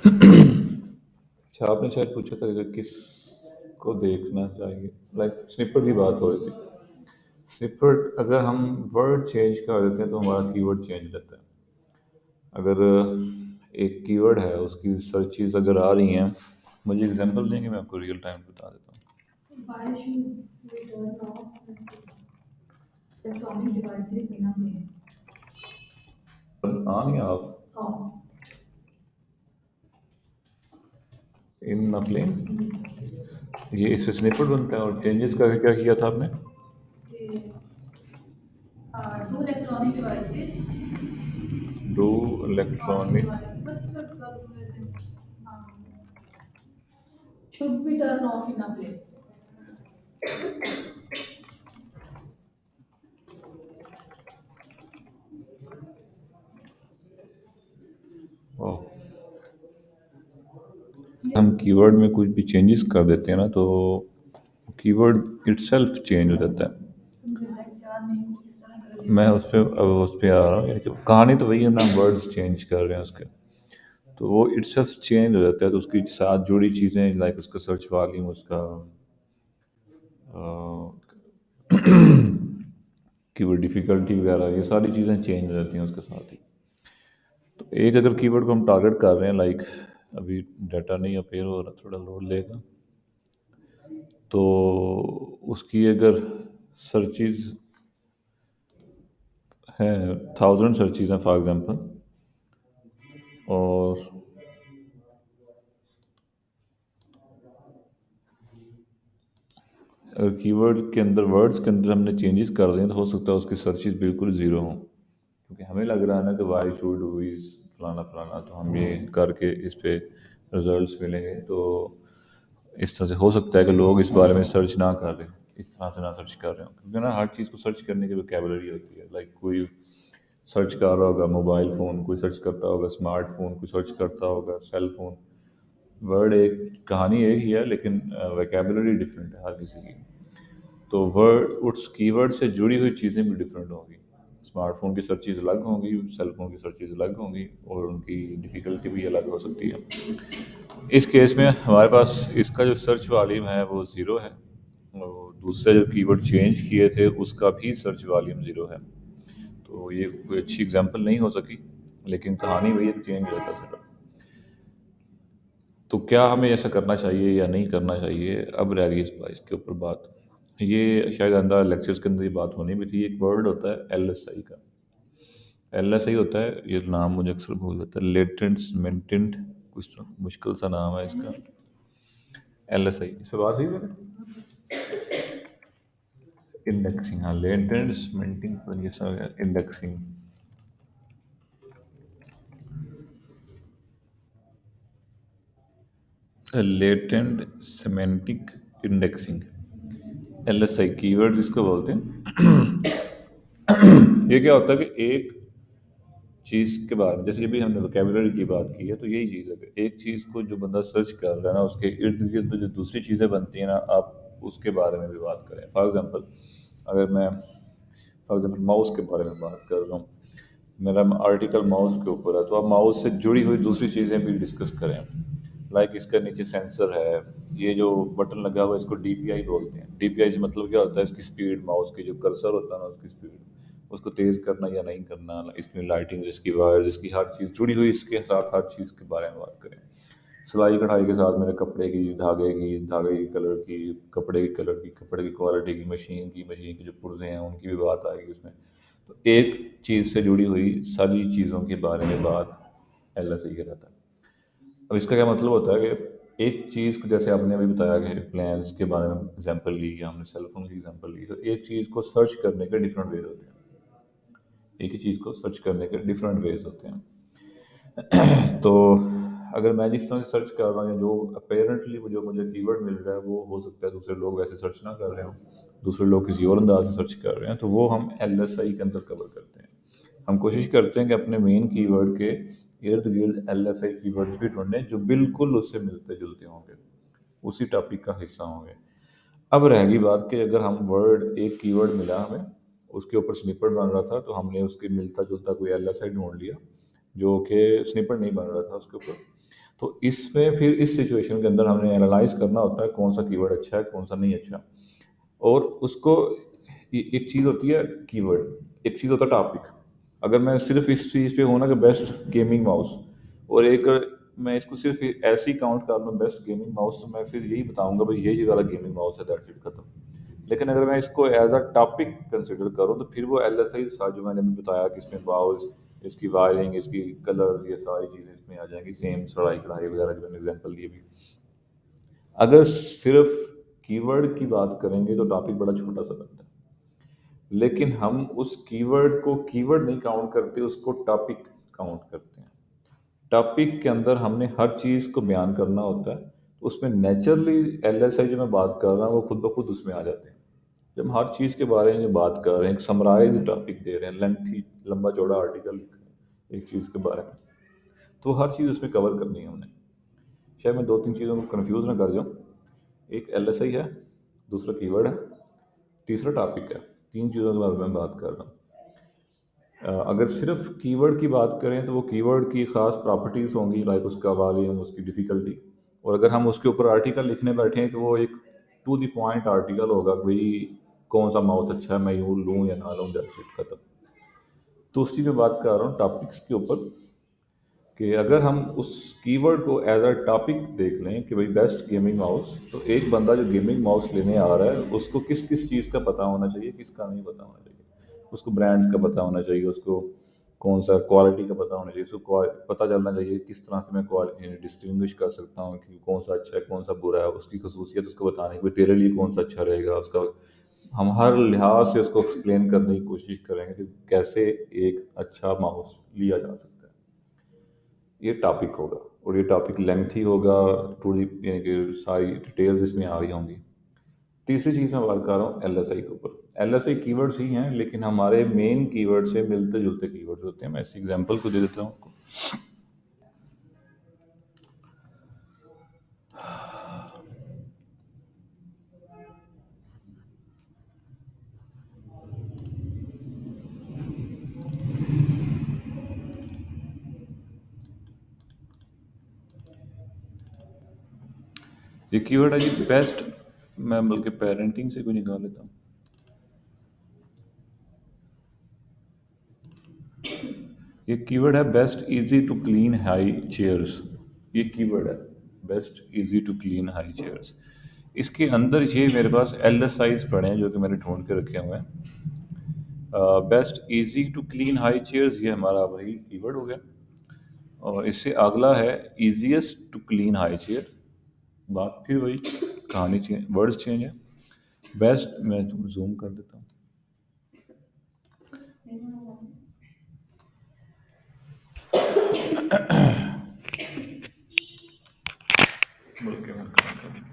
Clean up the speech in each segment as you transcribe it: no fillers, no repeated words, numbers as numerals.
अच्छा, आपने शायद पूछा था कि किस को देखना चाहिए, लाइक स्निपेट की बात हो रही थी। स्निपेट अगर हम वर्ड चेंज कर देते हैं तो हमारा कीवर्ड चेंज रहता है। अगर एक कीवर्ड है, उसकी सर्चेज अगर आ रही हैं, मुझे एग्जांपल देंगे, मैं आपको रियल टाइम बता देता हूँ। Why should we turn off electronic devices in a plane? On या off? Off. In a plane, ये इससे स्निपेट बनता है। और चेंजेस करके क्या किया था आपने? To electronic devices, do electronic should be turned off in a plane. हम कीवर्ड में कुछ भी चेंजेस कर देते हैं ना, तो कीवर्ड इटसेल्फ चेंज हो जाता है। मैं उस पर आ रहा हूँ, यानी कि कहानी तो वही है ना, वर्ड्स चेंज कर रहे हैं उसके, तो वो इटसेल्फ चेंज हो जाता है। तो उसके साथ जुड़ी चीज़ें, लाइक उसका सर्च वॉल्यूम, उसका कीवर्ड डिफ़िकल्टी वगैरह, ये सारी चीज़ें चेंज हो जाती हैं उसके साथ ही। तो एक अगर कीवर्ड को हम टारगेट कर रहे हैं, लाइक अभी डाटा नहीं अपेयर हो रहा, थोड़ा लोड लेगा, तो उसकी अगर सर्चेज हैं, 1000 सर्चेज हैं फॉर एग्जांपल, और अगर कीवर्ड के अंदर, वर्ड्स के अंदर हमने चेंजेस कर दिए, तो हो सकता है उसकी सर्चेज बिल्कुल ज़ीरो हों, क्योंकि हमें लग रहा है ना कि वाई शुड वी फलाना फलाना, तो हम ये करके इस पे रिजल्ट्स मिलेंगे। तो इस तरह से हो सकता है कि लोग इस बारे में सर्च ना कर रहे, इस तरह से ना सर्च कर रहे हो, क्योंकि ना हर चीज़ को सर्च करने की वोकैबुलरी होती है। लाइक कोई सर्च कर रहा होगा मोबाइल फ़ोन, कोई सर्च करता होगा स्मार्टफोन, कोई सर्च करता होगा सेल फोन। वर्ड एक, कहानी एक ही है, लेकिन वोकैबुलरी डिफरेंट है हर किसी की। तो वर्ड, उस कीवर्ड से जुड़ी हुई चीज़ें भी डिफरेंट होंगी। स्मार्टफोन की सर्चेज अलग होंगी, सेल फोन की सर्चेज अलग होंगी, और उनकी डिफ़िकल्टी भी अलग हो सकती है। इस केस में हमारे पास इसका जो सर्च वॉल्यूम है वो ज़ीरो है, और दूसरे जो कीवर्ड चेंज किए थे उसका भी सर्च वॉल्यूम ज़ीरो है। तो ये कोई अच्छी एग्जांपल नहीं हो सकी, लेकिन कहानी वही एक, चेंज हो जाता सिर्फ। तो क्या हमें ऐसा करना चाहिए या नहीं करना चाहिए, अब रह गई इसके ऊपर बात। ये शायद अंदर लेक्चर्स के अंदर ये बात होनी भी थी। एक वर्ड होता है LSI का, LSI होता है, ये नाम मुझे अक्सर भूल जाता है, लेटेंट मेंटेंट, कुछ तो मुश्किल सा नाम है इसका। LSI, इस पर बात हुई मैंने, इंडेक्सिंग, हाँ, लेटेंट मेंटेंट, ये सब indexing. Latent semantic indexing, LSI keyword जिसको बोलते हैं। ये क्या होता है कि एक चीज़ के बारे में, जैसे ये भी हमने वोकेबुलरी की बात की है, तो यही चीज़ है कि एक चीज़ को जो बंदा सर्च कर रहा है ना, उसके इर्द गिर्द जो दूसरी चीज़ें बनती हैं ना, आप उसके बारे में भी बात करें। फॉर एग्जांपल, अगर मैं फॉर एग्जांपल माउस के बारे में बात कर रहा हूँ, मेरा आर्टिकल माउस के ऊपर है, तो आप माउस से जुड़ी हुई दूसरी चीज़ें भी डिस्कस करें। लाइक इसका नीचे सेंसर है, ये जो बटन लगा हुआ है इसको DPI बोलते हैं। DPI से मतलब क्या होता है, इसकी स्पीड, माउस की जो कर्सर होता है ना उसकी स्पीड, उसको तेज़ करना या नहीं करना, इसमें लाइटिंग, इसकी वायर, इसकी हर चीज़ जुड़ी हुई, इसके साथ हर चीज़ के बारे में बात करें। सिलाई कढ़ाई के साथ मेरे कपड़े की, धागे की कलर की, कपड़े की कलर की, कपड़े की क्वालिटी की, मशीन की जो पुर्जे हैं उनकी भी बात आएगी उसमें। तो एक चीज़ से जुड़ी हुई सारी चीज़ों के बारे में बात LSI कहलाता है। अब इसका क्या मतलब होता है कि एक चीज़ को, जैसे आपने अभी बताया कि प्लान्स के बारे में एग्जांपल ली, या हमने सेल फोन की एग्जांपल ली, तो एक चीज़ को सर्च करने के डिफरेंट वेज होते हैं। एक ही चीज़ को सर्च करने के डिफरेंट वेज होते हैं। तो अगर मैं जिस तरह से सर्च कर रहा हूँ, या जो अपेरेंटली जो मुझे कीवर्ड मिल रहा है, वो हो सकता है दूसरे लोग वैसे सर्च ना कर रहे हो, दूसरे लोग किसी और अंदाज से सर्च कर रहे हैं, तो वो हम LSI के अंदर कवर करते हैं। हम कोशिश करते हैं कि अपने मेन कीवर्ड के इर्द गिर्द LSI कीवर्ड्स भी ढूंढें जो बिल्कुल उससे मिलते जुलते होंगे, उसी टॉपिक का हिस्सा होंगे। अब रहेगी बात कि अगर हम वर्ड, एक कीवर्ड मिला हमें, उसके ऊपर स्निपेट बन रहा था, तो हमने उसके मिलता जुलता कोई LSI ढूंढ लिया, जो कि स्निपेट नहीं बन रहा था उसके ऊपर, तो इसमें फिर इस सिचुएशन के अंदर हमने एनालाइज करना होता है कौन सा कीवर्ड अच्छा है कौन सा नहीं अच्छा। और उसको एक चीज़ होती है कीवर्ड, एक चीज़ होता है टॉपिक। अगर मैं सिर्फ इस चीज़ पे हूँ ना कि बेस्ट गेमिंग माउस, और एक मैं इसको सिर्फ ऐसे ही काउंट कर लूँ बेस्ट गेमिंग माउस, तो मैं फिर यही बताऊंगा भाई यही वाला गेमिंग माउस है, दैट्स इट, खत्म। लेकिन अगर मैं इसको एज अ टॉपिक कंसिडर करूँ तो फिर वो एल एस आई सा जो मैंने भी बताया कि इसमें माउस, इसकी वायरिंग, इसकी कलर, ये सारी चीज़ें इसमें आ जाएंगी, सेम सड़ाई कढ़ाई वगैरह जो मैंने एग्जाम्पल दिए भी। अगर सिर्फ कीवर्ड की बात करेंगे तो टॉपिक बड़ा छोटा सा बनता है, लेकिन हम उस कीवर्ड को कीवर्ड नहीं काउंट करते, उसको टॉपिक काउंट करते हैं। टॉपिक के अंदर हमने हर चीज़ को बयान करना होता है, तो उसमें नेचुरली एल एस आई जो मैं बात कर रहा हूँ वो खुद ब खुद उसमें आ जाते हैं। जब हम हर चीज़ के बारे में जो बात कर रहे हैं, एक समराइज टॉपिक दे रहे हैं, लेंथी लंबा चौड़ा आर्टिकल लिख रहे हैं एक चीज़ के बारे में, तो हर चीज़ उसमें कवर करनी है हमने। शायद मैं दो तीन चीज़ों को कंफ्यूज ना कर जाऊँ। एक एल एस आई है, दूसरा कीवर्ड है, तीसरा टॉपिक है। तीन चीज़ों के बारे में बात कर रहा हूँ। अगर सिर्फ कीवर्ड की बात करें तो वो कीवर्ड की ख़ास प्रॉपर्टीज़ होंगी, लाइक उसका वॉल्यूम, उसकी डिफ़िकल्टी। और अगर हम उसके ऊपर आर्टिकल लिखने बैठे हैं तो वो एक टू द पॉइंट आर्टिकल होगा कि भाई कौन सा माउस अच्छा है, मैं यूँ लूँ या ना लूँ, दैट्स इट, खत्म। तो उसी पे बात कर रहा हूँ टॉपिक्स के ऊपर, कि अगर हम उस कीवर्ड को एज अ टॉपिक देख लें कि भाई बेस्ट गेमिंग माउस, तो एक बंदा जो गेमिंग माउस लेने आ रहा है उसको किस किस चीज़ का पता होना चाहिए, किसका नहीं पता होना चाहिए। उसको ब्रांड्स का पता होना चाहिए, उसको कौन सा क्वालिटी का पता होना चाहिए, उसको पता चलना चाहिए किस तरह से मैं डिस्टिंग्विश कर सकता हूँ कि कौन सा अच्छा है कौन सा बुरा है, उसकी खसूसियत उसको बताने की भाई तेरे लिए कौन सा अच्छा रहेगा उसका। हम हर लिहाज से उसको एक्सप्लेन करने की कोशिश करेंगे कि कैसे एक अच्छा माउस लिया जा सकता है। ये टॉपिक होगा, और ये टॉपिक लेंथी होगा, थोड़ी यानी कि सारी डिटेल्स इसमें आ रही होंगी। तीसरी चीज़ मैं बात कर रहा हूँ एल एस आई के ऊपर। एल एस आई कीवर्ड्स ही हैं, लेकिन हमारे मेन कीवर्ड से मिलते जुलते कीवर्ड्स होते हैं। मैं इस एग्जांपल को दे देता हूँ आपको। ये कीवर्ड है जी बेस्ट, मैं बल्कि पेरेंटिंग से कोई निकाल लेता हूँ। ये कीवर्ड है best easy to clean high chairs. ये कीवर्ड है best easy to clean high chairs. इसके अंदर ये मेरे पास एल एस आईज पड़े हैं जो कि मैंने ढूंढ के रखे हुए हैं। Best easy to clean high chairs, ये हमारा वही कीवर्ड हो गया। और इससे अगला है easiest to clean high chair. बात फिर वही, कहानी चेंज, वर्ड्स चेंज है। बेस्ट, मैं जूम कर देता हूँ। बल्कि मैं करता हूँ।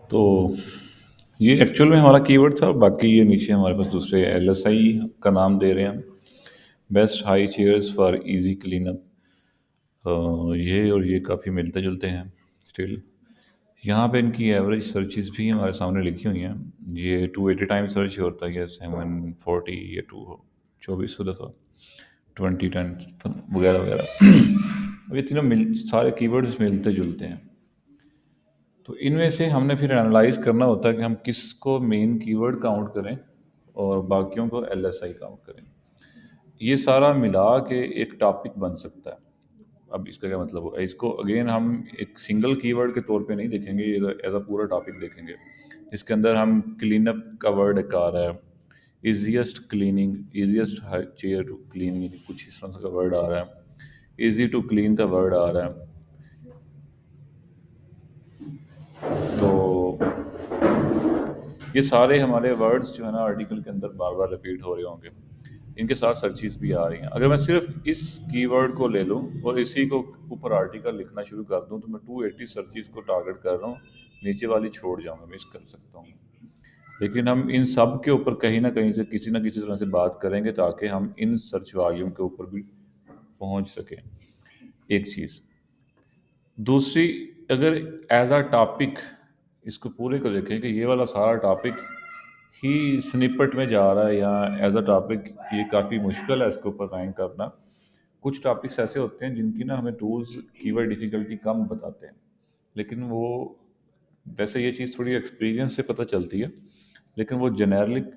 तो ये एक्चुअल में हमारा कीवर्ड था, बाकी ये नीचे हमारे पास दूसरे एल एस आई का नाम दे रहे हैं हम। Best high chairs for easy clean up. ये और ये काफ़ी मिलते जुलते हैं स्टिल। यहाँ पे इनकी एवरेज सर्चेस भी हमारे सामने लिखी हुई हैं। ये 280 टाइम सर्च होता है, 740 या 2400 दफ़ा, 2010 वगैरह वगैरह। अब ये तीनों सारे कीवर्ड्स मिलते जुलते हैं। तो इनमें से हमने फिर एनालाइज करना होता है कि हम किसको मेन कीवर्ड काउंट करें और बाकियों को एल एस आई काउंट करें। ये सारा मिला के एक टॉपिक बन सकता है। अब इसका क्या मतलब होगा, इसको अगेन हम एक सिंगल कीवर्ड के तौर पे नहीं देखेंगे, ये एज अ पूरा टॉपिक देखेंगे। इसके अंदर हम क्लीन अप का वर्ड एक आ रहा है, easiest cleaning, easiest chair to clean, कुछ इस तरह का वर्ड आ रहा है। इजी टू क्लीन का वर्ड आ रहा है, तो ये सारे हमारे वर्ड्स जो है ना आर्टिकल के अंदर बार बार रिपीट हो रहे होंगे, इनके साथ सर्चेस भी आ रही हैं। अगर मैं सिर्फ इस कीवर्ड को ले लूँ और इसी को ऊपर आर्टिकल लिखना शुरू कर दूँ तो मैं 280 सर्चेस को टारगेट कर रहा हूँ, नीचे वाली छोड़ जाऊँगा, मिस कर सकता हूँ। लेकिन हम इन सब के ऊपर कहीं ना कहीं से किसी ना किसी तरह से बात करेंगे ताकि हम इन सर्च वॉल्यूम के ऊपर भी पहुंच सकें। एक चीज़, दूसरी, अगर एज अ टॉपिक इसको पूरे को देखें कि ये वाला सारा टॉपिक ही स्निपेट में जा रहा है या एज अ टॉपिक ये काफ़ी मुश्किल है इसके ऊपर रैंक करना। कुछ टॉपिक्स ऐसे होते हैं जिनकी ना हमें टूल्स कीवर्ड डिफ़िकल्टी कम बताते हैं, लेकिन वो, वैसे ये चीज़ थोड़ी एक्सपीरियंस से पता चलती है, लेकिन वो जेनेरिक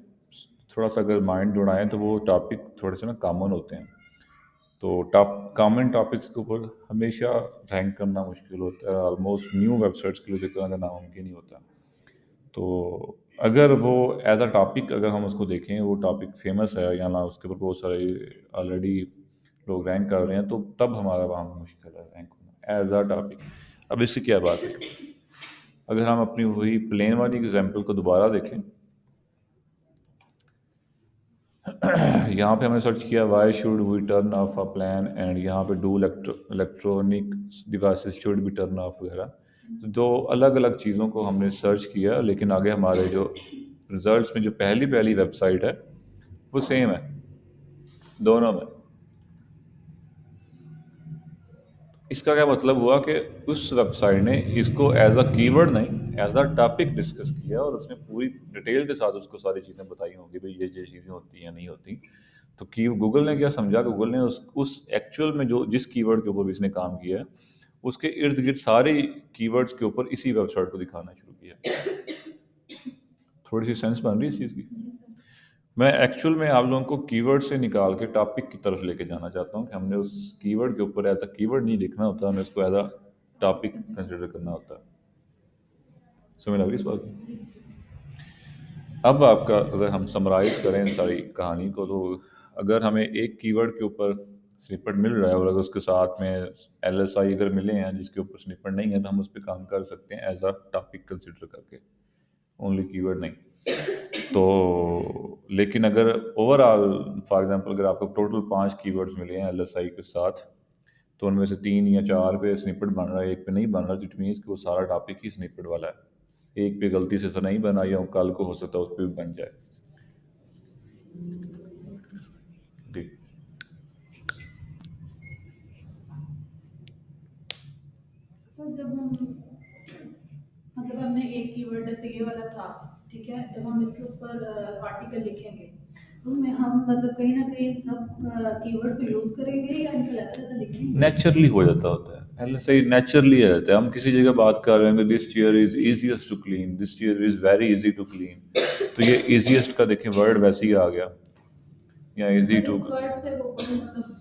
थोड़ा सा अगर माइंड उड़ाएं तो वो टॉपिक थोड़े से ना कॉमन होते हैं। तो टॉप कॉमन टॉपिक्स के ऊपर हमेशा रैंक करना मुश्किल होता है, ऑलमोस्ट न्यू वेबसाइट्स के लिए जितना का नामुमकिन ही होता है। तो अगर वो एज अ टॉपिक अगर हम उसको देखें, वो टॉपिक फेमस है या ना उसके ऊपर बहुत सारे ऑलरेडी लोग रैंक कर रहे हैं, तो तब हमारा वहाँ मुश्किल है रैंक होना एज अ टॉपिक। अब इससे क्या बात है, अगर हम अपनी वही प्लेन वाली एग्जांपल को दोबारा देखें, यहाँ पे हमने सर्च किया why should we turn off a plan and यहाँ पे do electronic devices should be turn off वगैरह। तो दो अलग अलग चीज़ों को हमने सर्च किया, लेकिन आगे हमारे जो रिजल्ट्स में जो पहली पहली वेबसाइट है वो सेम है दोनों में। इसका क्या मतलब हुआ कि उस वेबसाइट ने इसको एज अ कीवर्ड नहीं, एज अ टॉपिक डिस्कस किया और उसने पूरी डिटेल के साथ उसको सारी चीज़ें बताई होंगी, भाई ये चीज़ें होती हैं या नहीं होती। तो की गूगल ने क्या समझा, गूगल ने उस एक्चुअल में जो जिस कीवर्ड के ऊपर भी इसने काम किया है उसके इर्द गिर्द सारे कीवर्ड्स के ऊपर इसी वेबसाइट को दिखाना शुरू किया। थोड़ी सी सेंस बन रही है इस चीज़ की। मैं एक्चुअल में आप लोगों को कीवर्ड से निकाल के टॉपिक की तरफ लेके जाना चाहता हूँ कि हमने उस कीवर्ड के ऊपर एज अ कीवर्ड नहीं लिखना होता, हमें उसको एज अ टॉपिक कंसिडर करना होता है। समझ लग रही इस बात की? अब आपका अगर हम समराइज करें सारी कहानी को, तो अगर हमें एक कीवर्ड के ऊपर स्निपेट मिल रहा है और अगर उसके साथ में एलएसआई अगर मिले हैं जिसके ऊपर स्निपेट नहीं है, तो हम उस पर काम कर सकते हैं एज अ टॉपिक कंसिडर करके, ओनली कीवर्ड नहीं। तो लेकिन अगर ओवरऑल फॉर एग्जांपल अगर आपको टोटल 5 कीवर्ड्स मिले हैं एलएसआई के साथ, तो उनमें से 3 या 4 पे स्निपेट बन रहा है, एक पे नहीं बन रहा, इट मीन्स कि वो सारा टॉपिक ही स्निपेट वाला है। एक पे गलती से नहीं बना या कल को हो सकता है उस पर भी बन जाए। जी। सर जब हम मतलब हमने एक कीवर्ड जैसे ये वाला था, ठीक है, जब हम इसके ऊपर आर्टिकल लिखेंगे तो में हम मतलब कहीं ना कहीं सब कीवर्ड्स को यूज करेंगे या इनको अलग-अलग लिखेंगे? नेचुरली हो जाता होता है, पहले से ही नेचुरली आ जाता है। हम किसी जगह बात कर रहे हैं, this chair is easiest to clean, this chair is very easy to clean, तो ये इजीएस्ट का देखें वर्ड वैसे ही आ गया, या इजी मतलब टू। इस वर्ड से वो कोई मतलब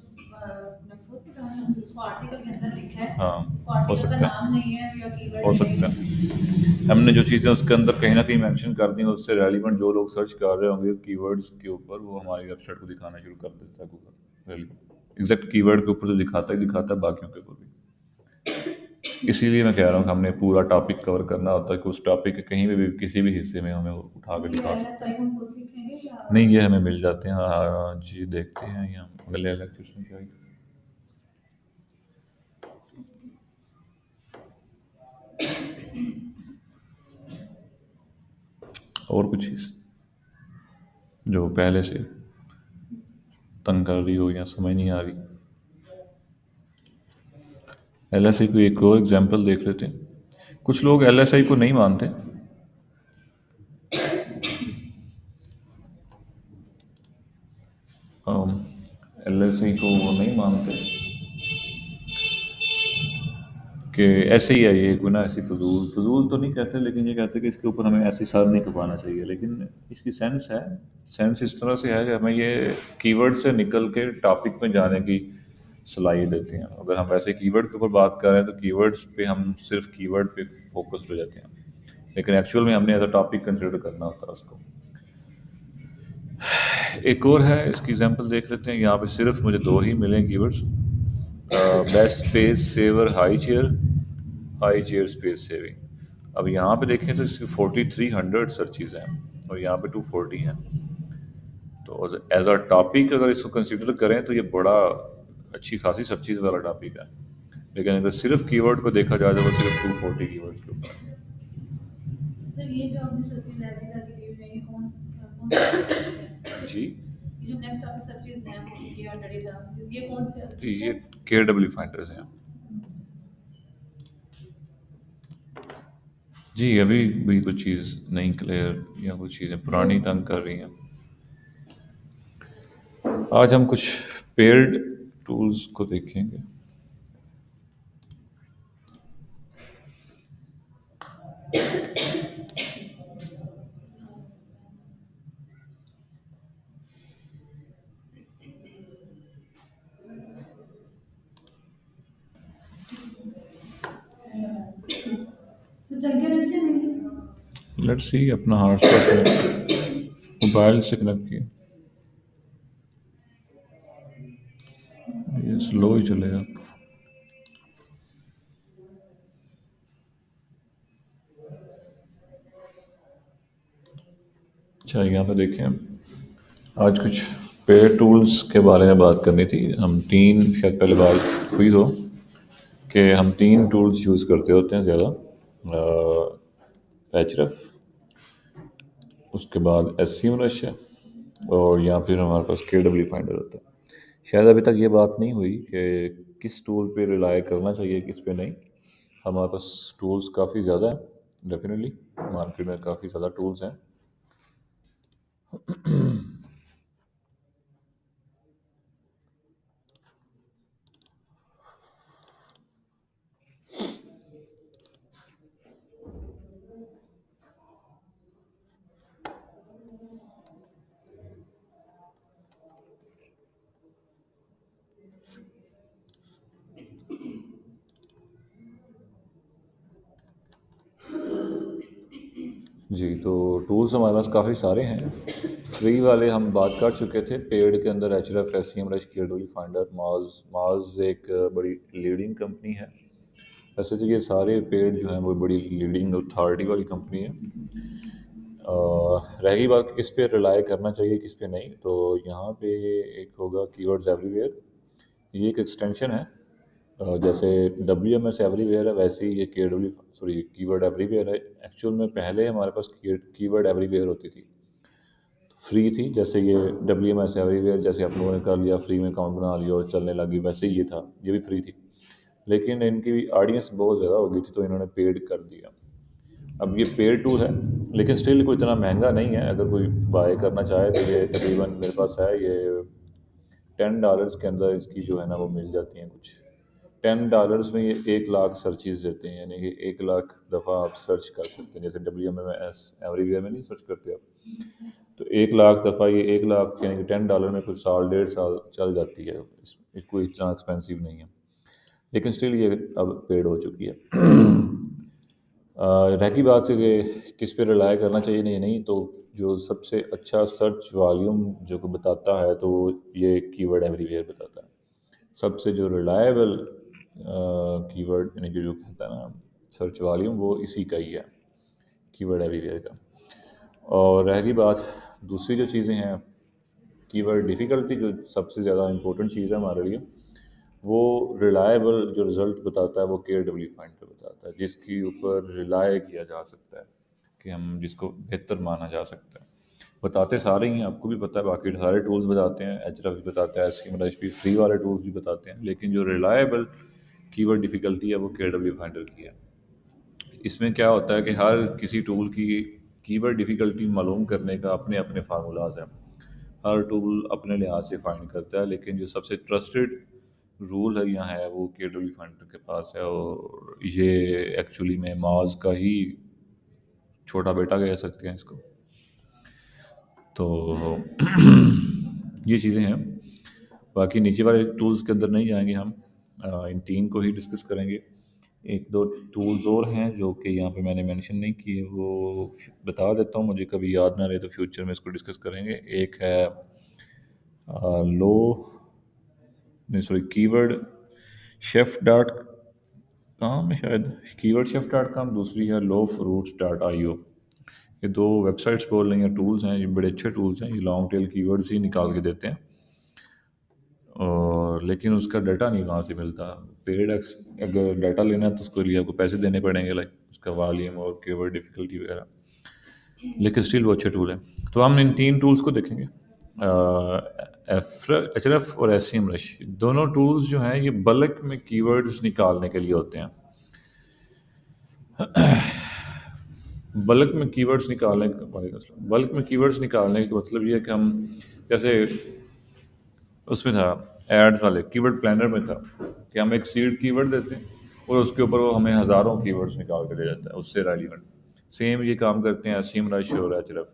हो सकता है हम उसको आर्टिकल के अंदर लिखा है, हाँ, उसको हो आर्टिकल का सकता है, नाम नहीं है या हो कीवर्ड सकता नहीं है। हमने जो चीज़ें उसके अंदर कहीं ना कहीं मेंशन कर दी हैं, उससे रेलिवेंट जो लोग सर्च कर रहे होंगे कीवर्ड्स के ऊपर, वो हमारी वेबसाइट को दिखाना शुरू कर देता है गूगल। रेलिवेंट एग्जैक्ट कीवर्ड के ऊपर तो दिखाता ही दिखाता है, बाकियों के ऊपर भी। इसीलिए मैं कह रहा हूँ कि हमने पूरा टॉपिक कवर करना होता है कि उस टॉपिक के कहीं भी किसी भी हिस्से में हमें वो उठा के है। ये दिखा सकते एलएसआई हैं। हम खुद लिखेंगे या नहीं, ये हमें मिल जाते हैं। हाँ हाँ जी, देखते हैं यहाँ अगले लेक्चर में क्या है। और कुछ चीज़ जो पहले से तंग कर रही हो या समझ नहीं आ रही। एलएसआई को एक और एग्जांपल देख लेते हैं। कुछ लोग एलएसआई को नहीं मानते, एलएसआई को वो नहीं मानते कि ऐसे ही है ये, कोई ना ऐसी फजूल फजूल तो नहीं कहते, लेकिन ये कहते कि इसके ऊपर हमें ऐसी सर नहीं खपाना चाहिए। लेकिन इसकी सेंस है, सेंस इस तरह से है कि हमें ये कीवर्ड से निकल के टॉपिक में जाने की सलाहियत देते हैं। अगर हम वैसे कीवर्ड के ऊपर बात कर रहे हैं तो कीवर्ड्स पे हम सिर्फ कीवर्ड पे फोकस्ड हो जाते हैं, लेकिन एक्चुअल में हमने एज अ टॉपिक कंसिडर करना होता है उसको। एक और है, इसकी एग्जांपल देख लेते हैं। यहाँ पे सिर्फ मुझे 2 ही मिले keywords. Best space saver high chair space saving. अब यहाँ पे देखें तो इसकी 4300 सर्चेज हैं और यहाँ पे 240 हैं। तो एज अ टॉपिक अगर इसको कंसिडर करें तो ये बड़ा अच्छी खासी सर्चेज वाला टॉपिक है, लेकिन अगर सिर्फ कीवर्ड को देखा जाए तो वो सिर्फ 240 कीवर्ड्स के ऊपर है। सर ये जो आपने सर्चेज एवरेज आगे दी हुई है ये कौन कौन सी सर्चेज है? जी, ये जो नेक्स्ट आपकी सर्चेज हैं 4300 ये कौन से तो ये KW फाइंडर्स हैं। जी, अभी भी कुछ चीज़ नहीं क्लियर या कुछ चीज़ें पुरानी तंग कर रही हैं। आज हम कुछ पेयर्ड टूल्स को देखेंगे। सर चल के रखिए नहीं लेट्स सी, अपना हॉटस्पॉट मोबाइल से कनेक्ट किया, ये स्लो ही चलेगा। अच्छा, यहाँ पे देखें, आज कुछ पेयर टूल्स के बारे में बात करनी थी। हम तीन, शायद पहले बात हुई तो कि हम तीन टूल्स यूज़ करते होते हैं ज़्यादा, एचरफ, उसके बाद SCM रशिया, और या फिर हमारे पास KW फाइंडर होता है। शायद अभी तक ये बात नहीं हुई कि किस टूल पे रिलाय करना चाहिए, किस पे नहीं। हमारे पास टूल्स काफ़ी ज़्यादा हैं, डेफिनेटली मार्केट में काफ़ी ज़्यादा टूल्स हैं। जी, तो टूल्स हमारे पास काफ़ी सारे हैं। फ्री वाले हम बात कर चुके थे। पेड के अंदर एचरफ, SCM रश, KW फाइंडर, माज एक बड़ी लीडिंग कंपनी है। वैसे तो ये सारे पेड जो हैं वो बड़ी लीडिंग अथॉरिटी वाली कंपनी है। रह गई बात कि किस पे रिलाय करना चाहिए, किस पे नहीं, तो यहाँ पे एक होगा कीवर्ड्स एवरीवेयर। ये एक एक्सटेंशन है। जैसे WMS एवरीवेयर है, वैसे ही ये KW, सॉरी, कीवर्ड एवरीवेयर है। एक्चुअल में पहले हमारे पास कीवर्ड एवरीवेयर होती थी, फ्री थी। जैसे ये WMS एवरीवेयर, जैसे आप लोगों ने कर लिया, फ्री में अकाउंट बना लिया और चलने लगी, वैसे ही ये था, ये भी फ्री थी। लेकिन इनकी ऑडियंस बहुत ज़्यादा हो गई थी तो इन्होंने पेड कर दिया। अब ये पेड टूल है, लेकिन स्टिल कोई इतना महंगा नहीं है। अगर कोई बाय करना चाहे तो ये तकरीबन मेरे पास है, ये $10 के अंदर इसकी जो है ना वो मिल जाती हैं कुछ। $10 में ये 1 लाख सर्चेज देते हैं, यानी कि 1 लाख दफ़ा आप सर्च कर सकते हैं। जैसे WMS एवरीवेयर में नहीं सर्च करते आप, तो 1 लाख दफ़ा, ये 1 लाख यानी कि $10 में कुछ साल, 1.5 साल चल जाती है। कोई इतना एक्सपेंसिव नहीं है, लेकिन स्टिल ये अब पेड हो चुकी है। रह की बात है कि किस पे रिलाय करना चाहिए, नहीं नहीं, तो जो सबसे अच्छा सर्च वॉल्यूम जो को बताता है तो ये कीवर्ड एवरीवेयर बताता है। सबसे जो रिलायबल कीवर्ड, यानी कि जो कहता है ना सर्च वॉल्यूम, वो इसी का ही है, कीवर्ड एवरीवेयर का। और रह गई बात दूसरी जो चीज़ें हैं, कीवर्ड डिफ़िकल्टी, जो सबसे ज़्यादा इम्पोर्टेंट चीज़ है हमारे लिए, वो रिलायबल जो रिज़ल्ट बताता है वो KW फाइंडर बताता है, जिसके ऊपर रिलाय किया जा सकता है, कि हम जिसको बेहतर माना जा सकता है। बताते सारे ही हैं, आपको भी पता है, बाकी सारे टूल्स बताते हैं, एचरफ भी बताता है, SCM भी, फ्री वाले टूल्स भी बताते हैं, लेकिन जो रिलायबल कीवर्ड डिफ़िकल्टी है वो KW फाइंडर की है। इसमें क्या होता है कि हर किसी टूल की कीवर्ड डिफ़िकल्टी मालूम करने का अपने अपने फार्मूलाज हैं। हर टूल अपने लिहाज से फाइंड करता है, लेकिन जो सबसे ट्रस्टेड रूल है यहाँ है वो KW फाइंडर के पास है, और ये एक्चुअली में माज का ही छोटा बेटा कह सकते हैं इसको। तो ये चीज़ें हैं। बाकी नीचे वाले टूल्स के अंदर नहीं जाएंगे हम, इन तीन को ही डिस्कस करेंगे। एक दो टूल्स और हैं जो कि यहाँ पे मैंने मेंशन नहीं किए, वो बता देता हूँ, मुझे कभी याद ना रहे तो फ्यूचर में इसको डिस्कस करेंगे। एक है लो, नहीं sorry, keyword shef dot com है शायद, कीवर्ड शेफ डॉट कॉम, दूसरी है लो फ्रूट्स डॉट आई ओ। ये दो वेबसाइट्स बोल रही हैं, टूल्स हैं, ये बड़े अच्छे टूल्स हैं, ये लॉन्ग टेल कीवर्ड्स ही निकाल के देते हैं। और लेकिन उसका डाटा नहीं वहाँ से मिलता। पेड अगर डाटा लेना है तो उसके लिए आपको पैसे देने पड़ेंगे, लाइक उसका वॉल्यूम और कीवर्ड डिफ़िकल्टी वगैरह, लेकिन स्टिल वो अच्छे टूल हैं। तो हम इन तीन टूल्स को देखेंगे, एच आर एफ और एस सी एम रश। दोनों टूल्स जो हैं ये बल्क में कीवर्ड्स निकालने के लिए होते हैं। बल्क में कीवर्ड्स निकालने का बल्क में कीवर्ड्स निकालने का मतलब ये है कि हम जैसे उसमें था एड्स वाले कीवर्ड प्लानर में था कि हम एक सीड कीवर्ड देते हैं और उसके ऊपर वो हमें हज़ारों कीवर्ड्स निकाल के दे जाता है उससे रेलिवेंट। सेम ये काम करते हैं एसियम रश और एचरफ।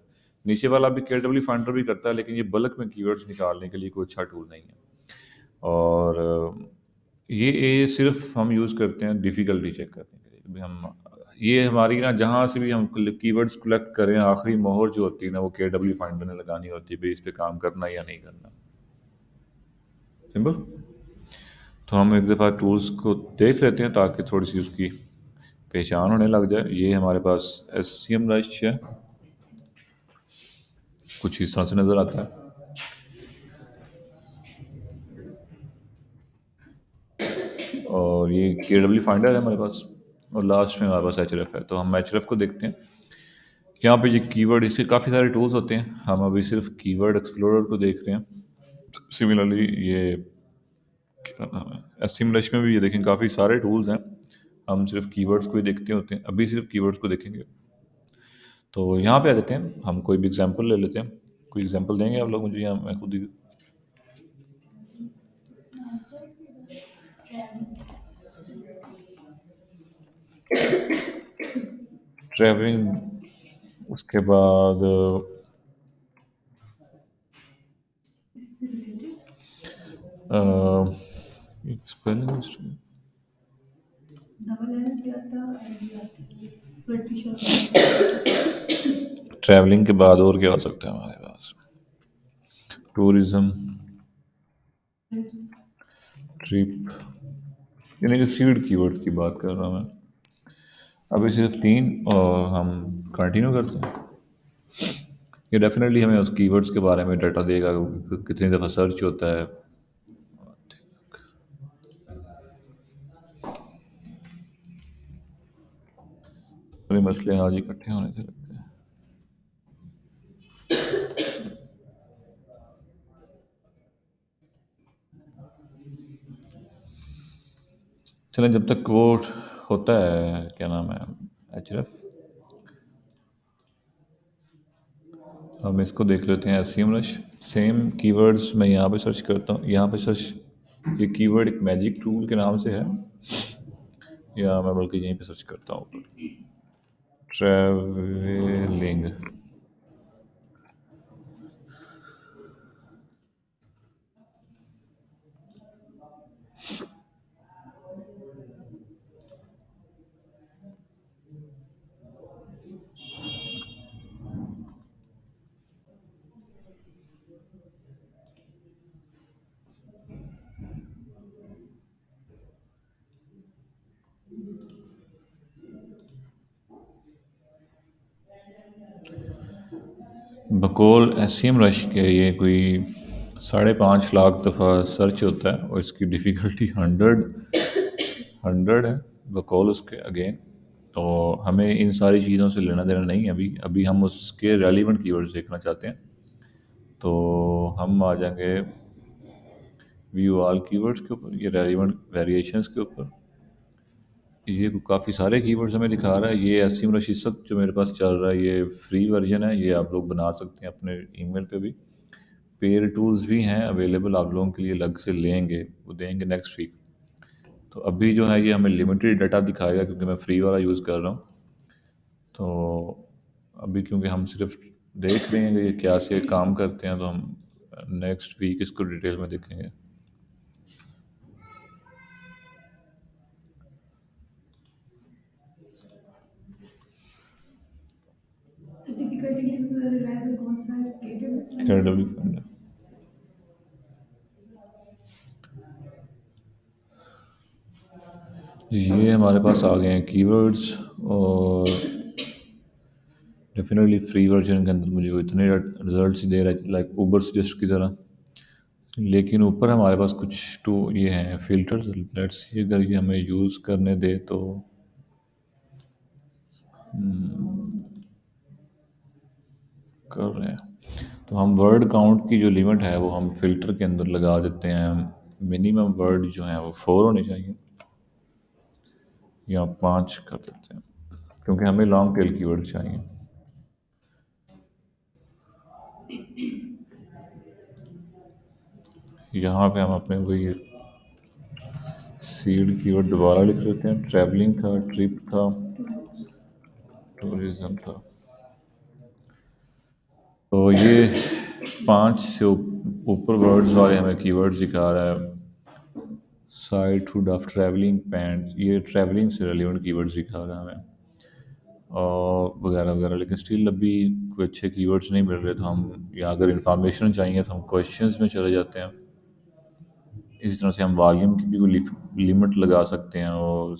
नीचे वाला भी के डब्ल्यू फाइंडर भी करता है, लेकिन ये बल्क में कीवर्ड्स निकालने के लिए कोई अच्छा टूल नहीं है। और ये सिर्फ हम यूज़ करते हैं डिफ़िकल्टी चेक करने के लिए। भी हम ये हमारी ना जहाँ से भी हम कीवर्ड्स कलेक्ट करें, आखिरी मोहर जो होती है ना वो के डब्ल्यू फाइंडर ने लगानी होती है, भी इस पे काम करना या नहीं करना। सिंपल। तो हम एक दफ़ा टूल्स को देख लेते हैं ताकि थोड़ी सी उसकी पहचान होने लग जाए। ये हमारे पास एस सी एम रश है, कुछ इस तरह से नज़र आता है। और ये के डब्ल्यू फाइंडर है हमारे पास, और लास्ट में हमारे पास एच है। तो हम एच को देखते हैं। यहाँ पे ये कीवर्ड, इससे काफ़ी सारे टूल्स होते हैं, हम अभी सिर्फ कीवर्ड एक्सप्लोरर को देख रहे हैं। सिमिलरली ये क्या नाम है, एस सी एम रश में भी ये देखें काफ़ी सारे टूल्स हैं, हम सिर्फ कीवर्ड्स को ही देखते होते हैं। अभी सिर्फ कीवर्ड्स को देखेंगे। तो यहाँ पे आ जाते हैं, हम कोई भी एग्जांपल ले लेते हैं। कोई एग्जांपल देंगे आप लोग मुझे, या मैं खुद ही? ट्रैवलिंग, उसके बाद स्पेलिंग मिस्टेक। डबल एल भी आता है, एल भी आती है, ब्रिटिश और ट्रैवलिंग के बाद और क्या हो सकता है हमारे पास? टूरिज्म, ट्रिप, यानी कि सीड कीवर्ड की बात कर रहा हूँ मैं। अभी सिर्फ तीन, और हम कंटिन्यू करते हैं। ये डेफिनेटली हमें उस कीवर्ड्स के बारे में डाटा देगा कि कितनी दफ़ा सर्च होता है। पूरे मसले आज इकट्ठे होने से लगते हैं। चलें, जब तक वो होता है, क्या नाम है, एच हम इसको देख लेते हैं, एस रश। सेम कीवर्ड्स मैं यहाँ पे सर्च करता हूँ, यहाँ पे सर्च, ये कीवर्ड एक मैजिक टूल के नाम से है, या मैं बल्कि यहीं पे सर्च करता हूँ, ट्रैवलिंग। बकौल एस रश के ये कोई 5.5 लाख दफ़ा सर्च होता है, और इसकी डिफ़िकल्टी 100 है बकौल उसके अगेन। तो हमें इन सारी चीज़ों से लेना देना नहीं है अभी। अभी हम उसके रेलिवेंट कीवर्ड्स देखना चाहते हैं। तो हम आ जाएंगे व्यू ऑल कीवर्ड्स के ऊपर, ये रेलिवेंट वेरिएशंस के ऊपर। ये काफ़ी सारे कीवर्ड्स हमें दिखा रहा है। ये एसिम रश इस वक्त जो मेरे पास चल रहा है, ये फ्री वर्जन है, ये आप लोग बना सकते हैं अपने ईमेल पे भी। पेयर टूल्स भी हैं अवेलेबल आप लोगों के लिए, अलग से लेंगे, वो देंगे नेक्स्ट वीक। तो अभी जो है ये हमें लिमिटेड डाटा दिखाएगा क्योंकि मैं फ्री वाला यूज़ कर रहा हूँ। तो अभी क्योंकि हम सिर्फ देख रहे हैं कि ये क्या से काम करते हैं, तो हम नेक्स्ट वीक इसको डिटेल में देखेंगे। तो डिफिकल्टी के लिए रिलायबल कौन सा है? KW finder. ये हमारे पास आ गए हैं कीवर्ड्स, और डेफिनेटली फ्री वर्जन के अंदर मुझे वो इतने रिजल्ट्स ही दे रहा है लाइक ऊबर सजेस्ट की तरह। लेकिन ऊपर हमारे पास कुछ टू ये हैं फिल्टर्स। लेट्स सी अगर ये हमें यूज़ करने दे तो कर रहे हैं। तो हम वर्ड काउंट की जो लिमिट है वो हम फिल्टर के अंदर लगा देते हैं। मिनिमम वर्ड जो है वो 4 होने चाहिए, या 5 कर देते हैं, क्योंकि हमें लॉन्ग टेल कीवर्ड चाहिए। यहाँ पे हम अपने वही सीड कीवर्ड दोबारा लिख लेते हैं। ट्रैवलिंग था, ट्रिप था, टूरिज्म था। तो ये 5 से ऊपर वर्ड्स वाले हमें कीवर्ड्स दिखा रहा है। Side food of travelling pant, ये ट्रैवलिंग से रिलेवेंट कीवर्ड्स दिखा रहा है हमें, और वगैरह वगैरह। लेकिन स्टिल अभी कोई अच्छे कीवर्ड्स नहीं मिल रहे, तो हम या अगर इंफॉर्मेशन चाहिए तो हम क्वेश्चंस में चले जाते हैं। इसी तरह से हम वॉल्यूम की भी कोई लिमिट लगा सकते हैं, और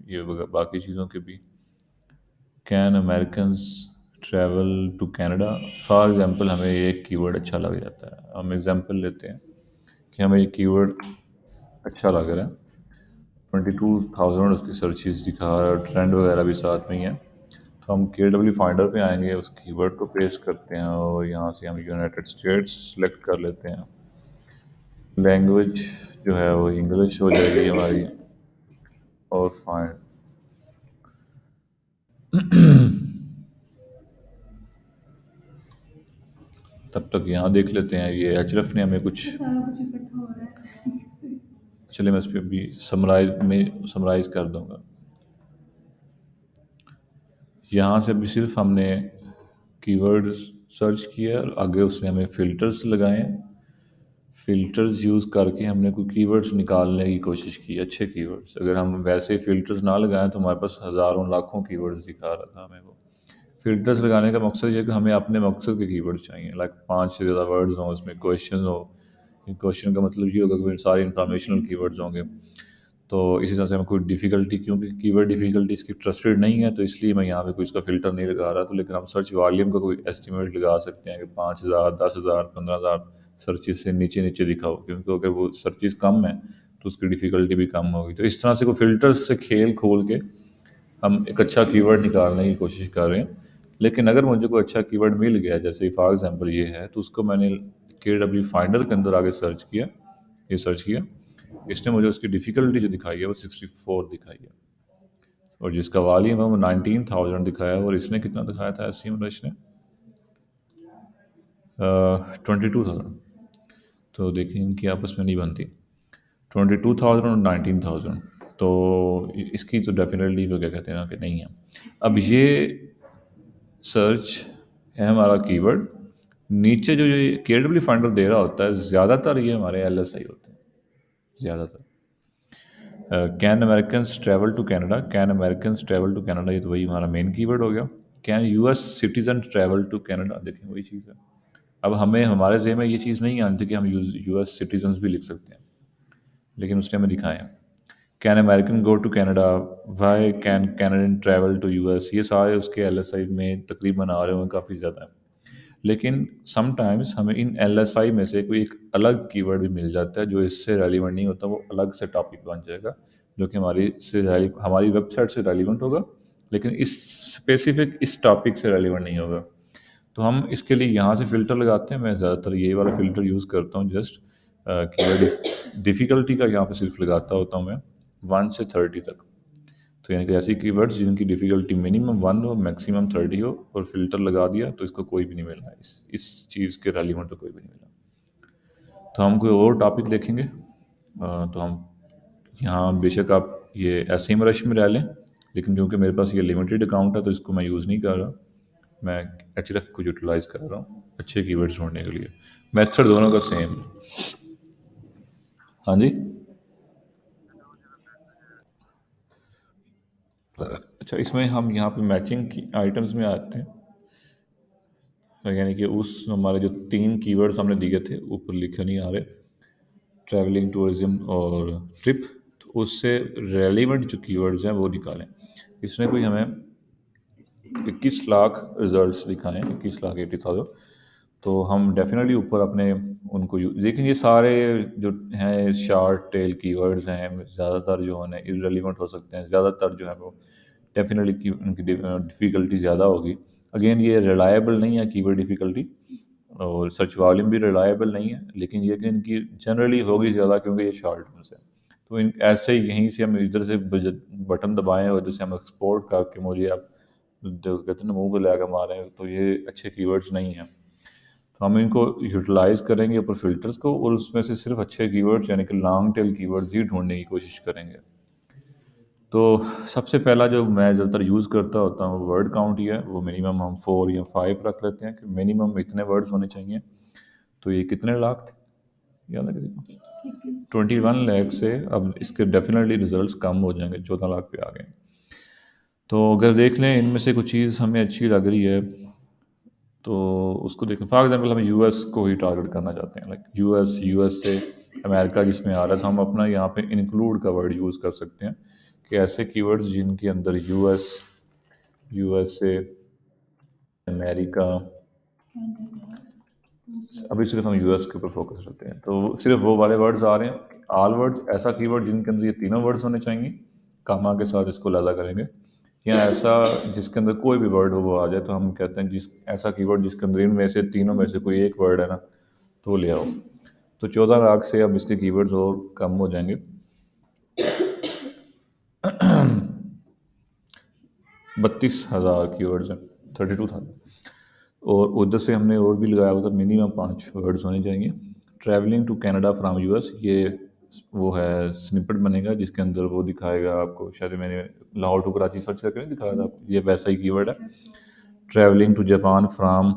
ये बाकी चीज़ों के भी। Can Americans travel to Canada, for example हमें ये एक कीवर्ड अच्छा लग जाता है। हम एग्जांपल लेते हैं कि हमें ये कीवर्ड अच्छा लग रहा है। 22,000 उसकी सर्चेज दिखा रहा है, ट्रेंड वगैरह भी साथ में ही है। तो हम KW फाइंडर पे आएंगे, उस कीवर्ड को पेस्ट करते हैं, और यहाँ से हम यूनाइटेड स्टेट्स सेलेक्ट कर लेते हैं। लैंग्वेज जो है वो इंग्लिश हो जाएगी हमारी, और फाइंड। तब तक यहाँ देख लेते हैं, ये HRF ने हमें कुछ, सारा कुछ इकट्ठा हो रहा है। चलिए मैं इस पर भी समराइज कर दूंगा। यहाँ से भी सिर्फ हमने कीवर्ड्स सर्च किया और आगे उसने हमें फ़िल्टर्स लगाए हैं। फ़िल्टर्स यूज़ करके हमने कोई कीवर्ड्स निकालने की कोशिश की, अच्छे कीवर्ड्स। अगर हम वैसे फ़िल्टर्स ना लगाएं तो हमारे पास हज़ारों लाखों कीवर्ड्स दिखा रहा था हमें वो। फ़िल्टर्स लगाने का मकसद ये है कि हमें अपने मकसद के कीवर्ड्स चाहिए, लाइक 5 से ज़्यादा वर्ड्स हों, उसमें क्वेश्चन हो। क्वेश्चन का मतलब ये होगा कि सारे इंफॉर्मेशनल कीवर्ड्स होंगे। तो इसी तरह से हमें कोई डिफ़िकल्टी, क्योंकि कीवर्ड डिफ़िकल्टी इसकी ट्रस्टेड नहीं है, तो इसलिए मैं यहाँ पे कोई इसका फ़िल्टर नहीं लगा रहा। तो लेकिन हम सर्च वॉल्यूम का कोई एस्टिमेट लगा सकते हैं कि 5,000, 10,000, 15,000 सर्चेस से नीचे नीचे दिखाओ, क्योंकि अगर वो सर्चेस कम है तो उसकी डिफ़िकल्टी भी कम होगी। तो इस तरह से कोई फ़िल्टर्स से खेल खोल के हम एक अच्छा कीवर्ड निकालने की कोशिश कर रहे हैं। लेकिन अगर मुझे कोई अच्छा कीवर्ड मिल गया, जैसे फॉर एग्जांपल ये है, तो उसको मैंने KW फाइंडर के अंदर आगे सर्च किया। इसने मुझे उसकी डिफ़िकल्टी जो दिखाई है वो 64 दिखाई है, और जिसका वॉल्यूम है वो 19,000 दिखाया है, और इसने कितना दिखाया था एसईएम रश ने? 22,000। तो देखें इनकी आपस में नहीं बनती, 22,000 और 19,000। तो इसकी तो डेफिनेटली वो क्या कहते हैं ना कि नहीं है। अब ये सर्च है हमारा कीवर्ड। नीचे जो ये KW फाइंडर दे रहा होता है, ज़्यादातर ये हमारे LSI होते हैं, ज़्यादातर। Can Americans travel to Canada, can Americans travel to Canada, ये तो वही हमारा मेन कीवर्ड हो गया। Can US citizen travel to Canada, देखें वही चीज़ है। अब हमें हमारे ज़हन में ये चीज़ नहीं आती कि हम US सिटीजन्स भी लिख सकते हैं, लेकिन उसने हमें दिखाया। Can American go to Canada, why can Canadian travel to US, ये सारे उसके LSI में तकरीबन आ रहे होंगे, काफ़ी ज़्यादा है। लेकिन समटाइम्स हमें इन LSI में से कोई एक अलग कीवर्ड भी मिल जाता है जो इससे रेलिवेंट नहीं होता, वो अलग से टॉपिक बन जाएगा, जो कि हमारी वेबसाइट से रेलिवेंट होगा, लेकिन इस स्पेसिफिक इस टॉपिक से रेलिवेंट नहीं होगा। तो हम इसके लिए यहाँ से फ़िल्टर लगाते हैं। मैं ज़्यादातर यही वाला फ़िल्टर यूज़ करता हूँ, जस्ट कीवर्ड डिफ़िकल्टी का यहाँ पे सिर्फ लगाता होता हूँ मैं 1 से 30 तक। तो यानी कि ऐसी कीवर्ड्स जिनकी डिफ़िकल्टी मिनिमम 1 हो, मैक्सिमम 30 हो, और फ़िल्टर लगा दिया तो इसको कोई भी नहीं मिलना, इस चीज़ के रेलिवेंट तो कोई भी नहीं मिला। तो हम कोई और टॉपिक देखेंगे। तो हम यहाँ बेशक आप ये एसईएम रश में रह लें, लेकिन क्योंकि मेरे पास ये लिमिटेड अकाउंट है तो इसको मैं यूज़ नहीं कर रहा। मैं HRF को यूटिलाइज़ कर रहा हूँ अच्छे कीवर्ड्स ढूंढने के लिए। मेथड दोनों का सेम। हाँ जी। अच्छा, इसमें हम यहाँ पे मैचिंग की आइटम्स में आते हैं। यानी कि उस हमारे जो 3 कीवर्ड्स हमने दिए थे, ऊपर लिखे नहीं आ रहे, ट्रैवलिंग, टूरिज्म और ट्रिप। तो उससे रेलिवेंट जो कीवर्ड्स हैं वो निकालें। इसने कोई हमें 21 लाख रिजल्ट्स दिखाएं, 21,80,000। तो हम डेफिनेटली ऊपर अपने उनको लेकिन ये सारे जो हैं शार्ट टेल कीवर्ड्स हैं, ज़्यादातर जो है इररिलेवेंट हो सकते हैं, ज़्यादातर जो है वो डेफिनेटली की उनकी डिफ़िकल्टी ज़्यादा होगी। अगेन ये रिलायबल नहीं है कीवर्ड डिफ़िकल्टी, और सर्च वॉल्यूम भी रिलायबल नहीं है, लेकिन ये कि इनकी जनरली होगी ज़्यादा क्योंकि ये शॉर्ट टर्म्स है। तो इन ऐसे ही यहीं से हम इधर से बटन दबाएं और जैसे हम एक्सपोर्ट करके मुझे आप जो कहते हैं ना मुंह पे लगा मारें, तो ये अच्छे कीवर्ड्स नहीं हैं। तो हम इनको यूटिलाइज करेंगे ऊपर फिल्टर्स को, और उसमें से सिर्फ अच्छे कीवर्ड्स यानी कि लॉन्ग टेल कीवर्ड्स ही ढूंढने की कोशिश करेंगे। तो सबसे पहला जो मैं ज़्यादातर यूज़ करता होता हूँ वर्ड काउंट ही है। वो मिनिमम हम 4 या 5 रख लेते हैं कि मिनिमम इतने वर्ड्स होने चाहिए। तो ये कितने लाख थे याद है किसी को? 21 लाख से अब इसके डेफिनेटली रिजल्ट्स कम हो जाएंगे, 14 लाख पे आ गए। तो अगर देख लें इनमें से कुछ चीज़ हमें अच्छी लग रही है तो उसको देखें। फॉर एग्जांपल हम यूएस को ही टारगेट करना चाहते हैं, लाइक यूएस से अमेरिका जिसमें आ रहा है, तो हम अपना यहाँ पे इंक्लूड का वर्ड यूज़ कर सकते हैं कि ऐसे कीवर्ड्स जिनके अंदर यूएसए, अमेरिका, अभी सिर्फ हम यूएस के ऊपर फोकस करते हैं, तो सिर्फ वो वाले वर्ड्स आ रहे हैं। ऑल वर्ड्स, ऐसा कीवर्ड जिनके अंदर ये तीनों वर्ड्स होने चाहिए, कामा के साथ इसको लगा करेंगे। या ऐसा जिसके अंदर कोई भी वर्ड हो वो आ जाए, तो हम कहते हैं जिस ऐसा कीवर्ड जिसके अंदर इनमें से तीनों में से कोई एक वर्ड है ना, तो वो ले आओ। तो 14 लाख से अब इसके कीवर्ड्स और कम हो जाएंगे। 32,000 कीवर्ड्स हैं, 32,000। और उधर से हमने और भी लगाया हुआ था मिनिमम 5 वर्ड्स होने चाहिए। Travelling to Canada from US, ये वो है स्निपेट बनेगा जिसके अंदर वो दिखाएगा आपको, शायद मैंने लाहौर टू कराची सर्च करके नहीं दिखाया था आपको, ये वैसा ही कीवर्ड है। Travelling to Japan from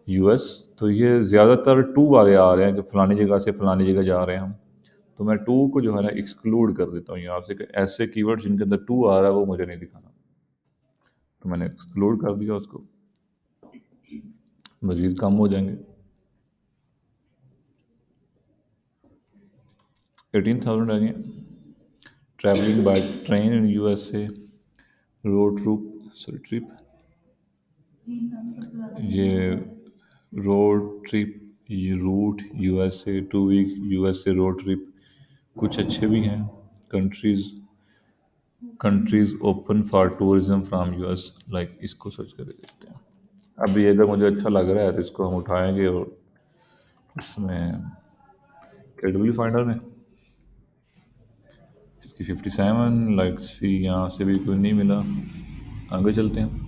US, तो ये ज़्यादातर टू वाले आ रहे हैं कि फ़लानी जगह से फ़लानी जगह जा रहे हैं हम। तो मैं टू को जो है ना एक्सक्लूड कर देता हूँ यहाँ से कि ऐसे कीवर्ड जिनके अंदर टू आ रहा है वो मुझे नहीं दिखाना। तो मैंने एक्सक्लूड कर दिया उसको, मज़ीद कम हो जाएंगे। 18,000 आ गए। Travelling by train in USA, road trip, ये रोड ट्रिप, ये route USA 2 week USA road trip, कुछ अच्छे भी हैं। Countries open for tourism from US, like इसको सर्च करके देखते हैं। अब ये अगर मुझे अच्छा लग रहा है तो इसको हम उठाएंगे और इसमें क्रेडिबली फाइंडर में इसकी 57 लाइक सी, यहाँ से भी कोई नहीं मिला, आगे चलते हैं।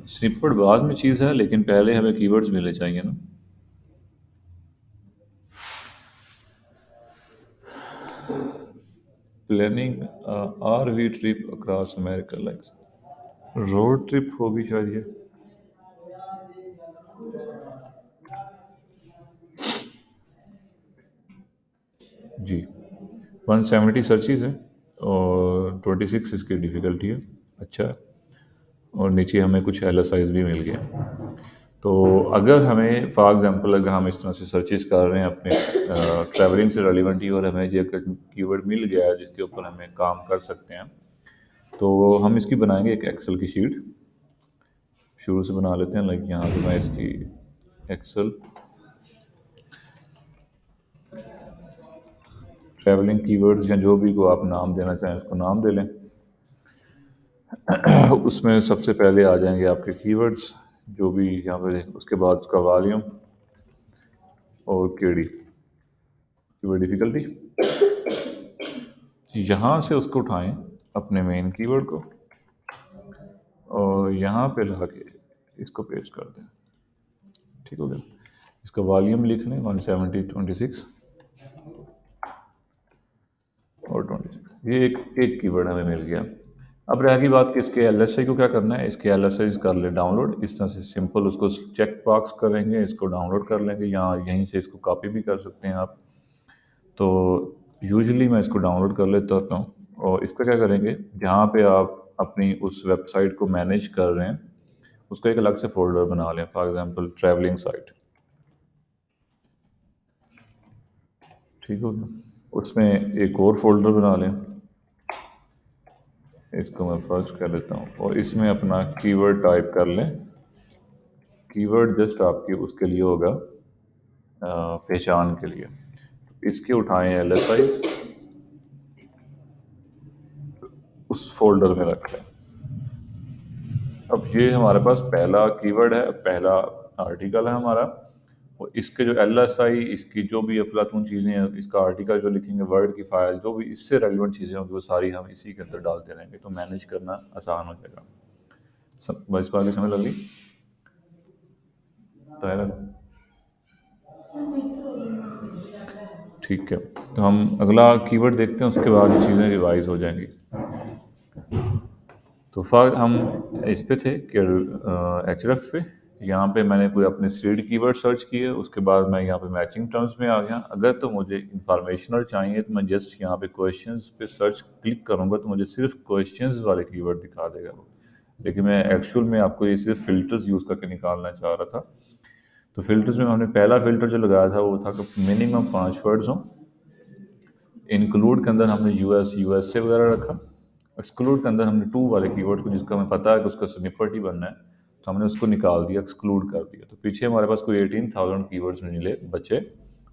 स्निपेट बाद में चीज़ है, लेकिन पहले हमें कीवर्ड्स मिलने चाहिए ना। Planning RV trip across America, like road trip होगी शायद ये। जी 170 सर्चिज है और 26 इसकी डिफ़िकल्टी है। अच्छा है। और नीचे हमें कुछ LSIs भी मिल गए। तो अगर हमें फॉर एग्जांपल अगर हम इस तरह से सर्चेस कर रहे हैं अपने ट्रैवलिंग से रेलिवेंट ही, और हमें ये कीवर्ड मिल गया है जिसके ऊपर हमें काम कर सकते हैं, तो हम इसकी बनाएंगे एक एक्सेल की शीट। शुरू से बना लेते हैं, लाइक यहाँ पे मैं इसकी एक्सेल ट्रैवलिंग कीवर्ड्स या जो भी को आप नाम देना चाहें उसको नाम दे लें। उसमें सबसे पहले आ जाएंगे आपके कीवर्ड्स जो भी यहाँ पे, उसके बाद उसका वॉल्यूम और केडी कीवर्ड डिफ़िकल्टी। यहाँ से उसको उठाएं अपने मेन कीवर्ड को और यहाँ पे ला के इसको पेस्ट कर दें। ठीक हो गया। इसका वॉल्यूम लिख लें 170, 26 और 26। ये एक कीवर्ड हमें मिल गया। अब रह गई बात कि इसके LSI को क्या करना है। इसके LSI कर ले डाउनलोड, इस तरह से सिंपल उसको चेक बॉक्स करेंगे, इसको डाउनलोड कर लेंगे, या यहीं से इसको कॉपी भी कर सकते हैं आप। तो यूजुअली मैं इसको डाउनलोड कर लेता हूँ, और इसका क्या करेंगे, जहाँ पे आप अपनी उस वेबसाइट को मैनेज कर रहे हैं उसको एक अलग से फोल्डर बना लें। फॉर एग्जांपल ट्रैवलिंग साइट, ठीक हो गया। उसमें एक और फोल्डर बना लें। इसको मैं फर्स्ट कर लेता हूँ और इसमें अपना कीवर्ड टाइप कर लें। कीवर्ड जस्ट आपके उसके लिए होगा, पहचान के लिए। इसके उठाएं LSIs, उस फोल्डर में रख लें। अब ये हमारे पास पहला कीवर्ड है, पहला आर्टिकल है हमारा। और इसके जो LSI, इसकी जो भी अफलातून चीज़ें हैं, इसका आर्टिकल जो लिखेंगे, वर्ड की फाइल, जो भी इससे रेलिवेंट चीज़ें होंगी वो सारी हम इसी के अंदर डालते रहेंगे, तो मैनेज करना आसान हो जाएगा। सब बस बात समझ लगी? तो है ना? ठीक है, तो हम अगला कीवर्ड देखते हैं, उसके बाद ये चीज़ें रिवाइज हो जाएंगी। तो फर्क हम इस पे थे कि HRF पे, यहाँ पे मैंने कोई अपने सीड कीवर्ड सर्च किए, उसके बाद मैं यहाँ पे मैचिंग टर्म्स में आ गया। अगर तो मुझे इंफॉर्मेशनल चाहिए तो मैं जस्ट यहाँ पे क्वेश्चंस पे सर्च क्लिक करूँगा तो मुझे सिर्फ क्वेश्चंस वाले कीवर्ड दिखा देगा वो। लेकिन मैं एक्चुअल में आपको ये सिर्फ फिल्टर्स यूज़ करके निकालना चाह रहा था। तो फिल्टर्स में हमने पहला फिल्टर जो लगाया था वो था कि मिनिमम 5 वर्ड्स हों। इंक्लूड के अंदर हमने USA वगैरह रखा। एक्सक्लूड के अंदर हमने टू वाले कीवर्ड को, जिसका हमें पता है कि उसका स्निपेट ही बनना है, तो हमने उसको निकाल दिया, एक्सक्लूड कर दिया। तो पीछे हमारे पास कोई 18,000 कीवर्ड्स मिले बचे।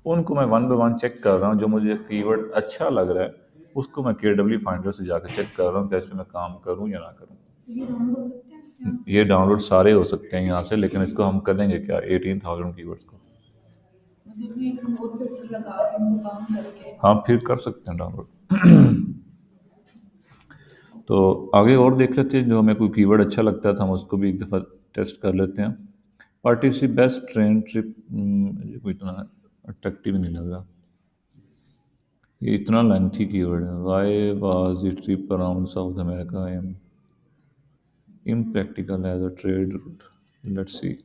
उनको मैं वन बाय वन चेक कर रहा हूँ। जो मुझे कीवर्ड अच्छा लग रहा है उसको मैं KW फाइंडर से जाकर चेक कर रहा हूँ कि इस पर मैं काम करूँ या ना करूँ। ये डाउनलोड हो सकते हैं? ये डाउनलोड सारे हो सकते हैं यहाँ से, लेकिन इसको हम करेंगे क्या 18,000 कीवर्ड्स को? मतलब कि एक और फिल्टर लगा के इनको काम करके। हाँ, फिर कर सकते हैं डाउनलोड। तो आगे और देख लेते हैं, जो हमें कोई कीवर्ड अच्छा लगता है तो हम उसको भी एक दफ़ा टेस्ट कर लेते हैं। पार्टिसिप बेस्ट ट्रेन ट्रिप, मुझे कोई इतना अट्रैक्टिव नहीं लग रहा। ये इतना लेंथी कीवर्ड है। Why was the trip around South America am impractical as a trade route? Let's see.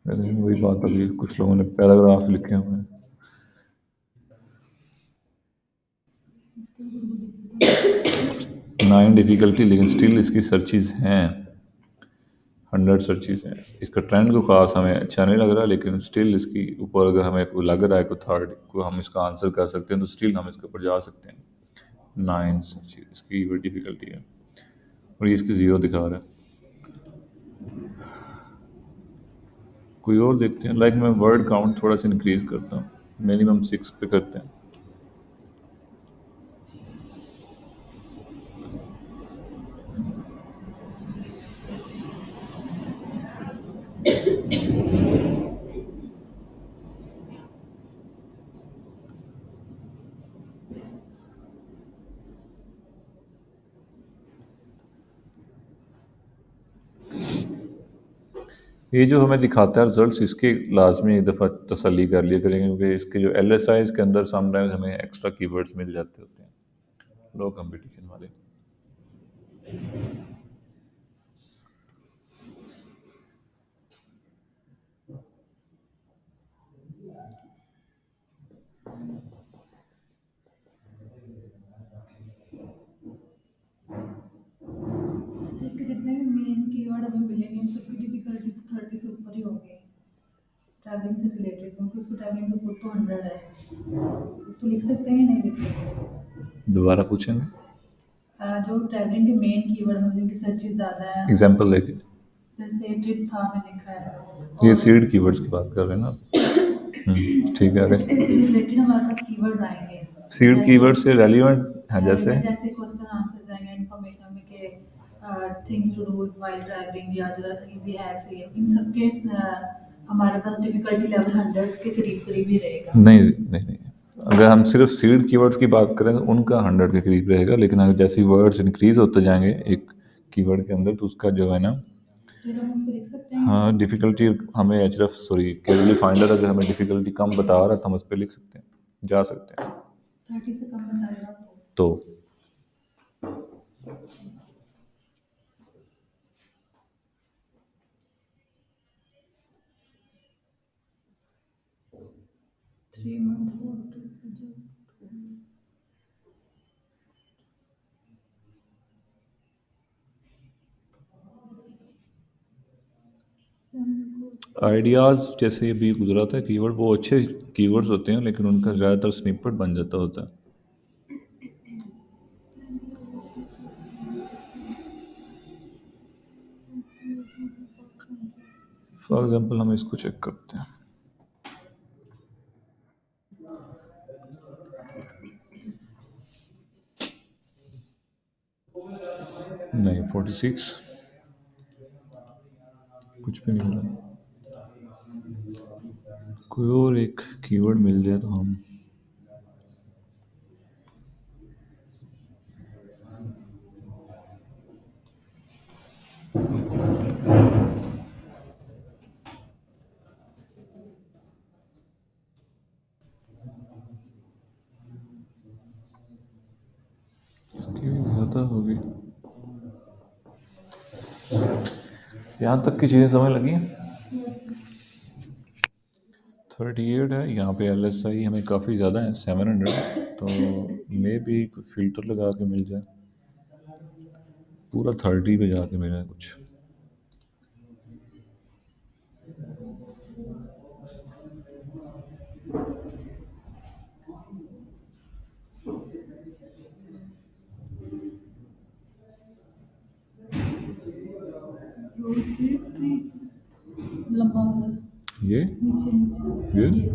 वही बात, अभी कुछ लोगों ने पैराग्राफ लिखे हुए हैं। 9 डिफ़िकल्टी, लेकिन स्टिल इसकी सर्चिज़ हैं, 100 सर्चिज़ हैं। इसका ट्रेंड को खास हमें अच्छा नहीं लग रहा, लेकिन स्टिल इसकी ऊपर अगर हमें कोई लग रहा है कोई थर्ड को हम इसका आंसर कर सकते हैं तो स्टिल हम इसके ऊपर जा सकते हैं। 9 सर्चिज़ इसकी डिफ़िकल्टी है और ये इसकी 0 दिखा रहा है। कोई और देखते हैं। लाइक मैं वर्ड काउंट थोड़ा सा इंक्रीज़ करता हूँ, मिनिमम 6 पे करते हैं। ये जो हमें दिखाता है रिजल्ट्स, इसके लाजमी एक दफ़ा तसल्ली कर लिया करेंगे, क्योंकि इसके जो LSIs के अंदर समटाइम्स हमें एक्स्ट्रा कीवर्ड्स मिल जाते होते हैं, लो कंपटीशन वाले। इसके जितने भी मेन कीवर्ड हमें मिलेंगे उन सबकी डिफिकल्टी तो 30 से ऊपर ही होगी, ट्रैवलिंग से रिलेटेड, क्योंकि उसको ट्रैवलिंग का खुद तो 100 है। तो इसको लिख सकते हैं या नहीं लिख सकते? दोबारा पूछेंगे? जो ट्रैवलिंग के मेन कीवर्ड हैं जिनकी सर्चेज ज़्यादा है, एग्जाम्पल लेके। जैसे ट्रिप था में लिखा है, ये और सीड कीवर्ड्स की बात कर रहे हैं ना? ठीक है। इससे रिलेटेड हमारे पास कीवर्ड आएंगे, सीड जैसे कीवर्ड से रेलिवेंट है, जैसे जैसे क्वेश्चन आंसर्स आएंगे, इंफॉर्मेशन में के things to do while travelling, या जो इजी हैक्स है, इन सब के हमारे पास डिफिकल्टी लेवल 100 के करीब करीब ही रहेगा। नहीं नहीं नहीं, अगर हम सिर्फ सीड कीवर्ड्स की बात करें तो उनका 100 के करीब रहेगा, लेकिन अगर जैसे वर्ड्स इंक्रीज होते जाएंगे एक कीवर्ड के अंदर तो उसका जो है ना, फिर हम उस पर लिख सकते हैं। हाँ, डिफ़िकल्टी हमें HRF सॉरी KW फाइंडर अगर हमें डिफ़िकल्टी कम बता रहा है तो हम उस पर लिख सकते हैं, जा सकते हैं। 30 से कम बताएगा तो तो 3 मंथ आइडियाज़ जैसे भी गुजरा था कीवर्ड, वो अच्छे कीवर्ड्स होते हैं लेकिन उनका ज़्यादातर स्निपेट बन जाता होता है। फॉर एग्जांपल हम इसको चेक करते हैं। नहीं 46 कुछ भी नहीं मिला। कोई और एक कीवर्ड मिल जाए तो हम इसकी भी ज़्यादा होगी। यहाँ तक की चीज़ें समझ लगी। 38 है, यहाँ पे LSI हमें काफ़ी ज़्यादा है 700, तो मे भी कोई फ़िल्टर लगा के मिल जाए। पूरा 30 पे जाके मिला कुछ। लंबा वाला ये नीचे नीचे ये ये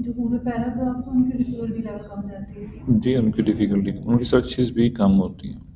जो पूरे पैराग्राफ है उनकी डिफिकल्टी लेवल कम जाती है। जी, उनकी डिफ़िकल्टी, उनकी सर्चेस भी कम होती हैं।